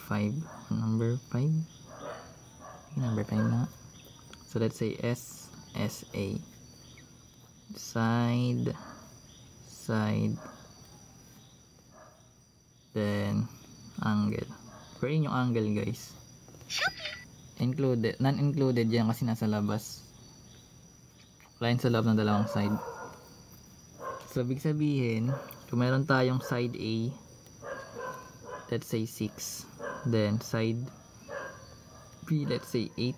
5. Number 5. Number 5 na. So let's say SSA. Side. Then angle. For yung angle guys. Included, non-included yan kasi nasa labas. Line sa loob ng dalawang side. So ibig sabihin, kung meron tayong side A, let's say 6, then side B, let's say 8,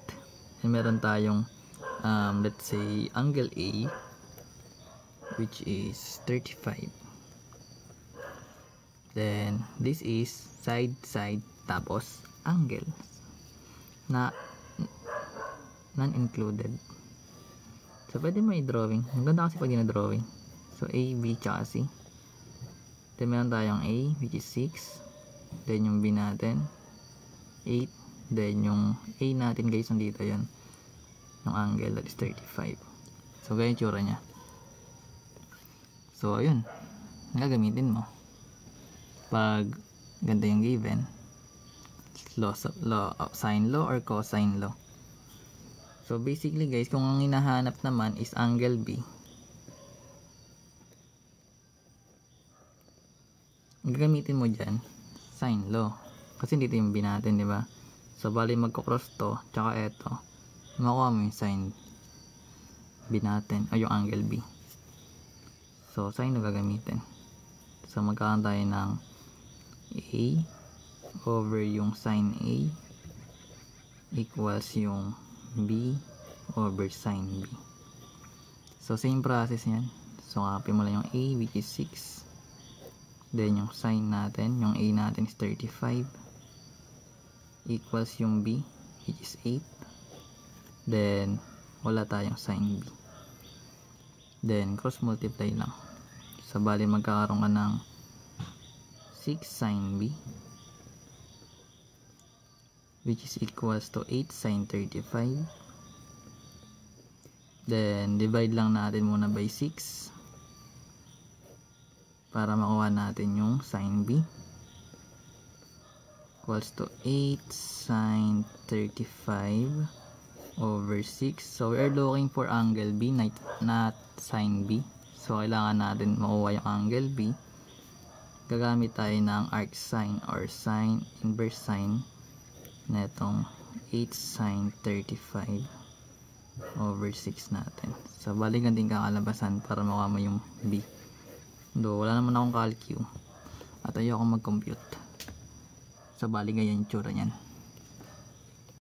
and meron tayong let's say angle A, which is 35. Then this is side tapos angle na non-included. So pwede mo i-drawing. Ang ganda kasi pag drawing. So A, B, tsaka C. Then meron tayong A, which is 6. Then yung B natin 8. Then yung A natin guys, nandito yun, yung angle, that is 35. So ganyan yung tsura nya. So ayun, gagamitin mo pag ganito yung given. Sine law or cosine law. So basically guys, kung ang hinahanap naman is angle B, gagamitin mo dyan sine law, kasi dito yung B natin, di ba? So bali magko-cross to, tsaka eto, makuha mo yung sine B natin, o yung angle B. So sine law gagamitin. So magkakaroon tayo ng A over yung sine A equals yung B over sine B. So same process yan. So copy mo lang yung A, which is 6. Then yung sine natin, yung A natin is 35, equals yung B, which is 8. Then wala tayong sine B. Then cross multiply lang. So bali magkakaroon ka ng 6 sine B, which is equals to 8 sine 35. Then divide lang natin muna by 6 para makuha natin yung sine B, equals to 8 sine 35 over 6. So we are looking for angle B, not sine B. So kailangan natin makuha yung angle B. Gagamit tayo ng arc sine or sine inverse sine netong 8 sine 35 over 6 natin. So bali ganting kakalabasan para makuha mo yung B. Do wala naman akong calcu at ayoko mag-compute. So bali ganyan yung tsura niyan.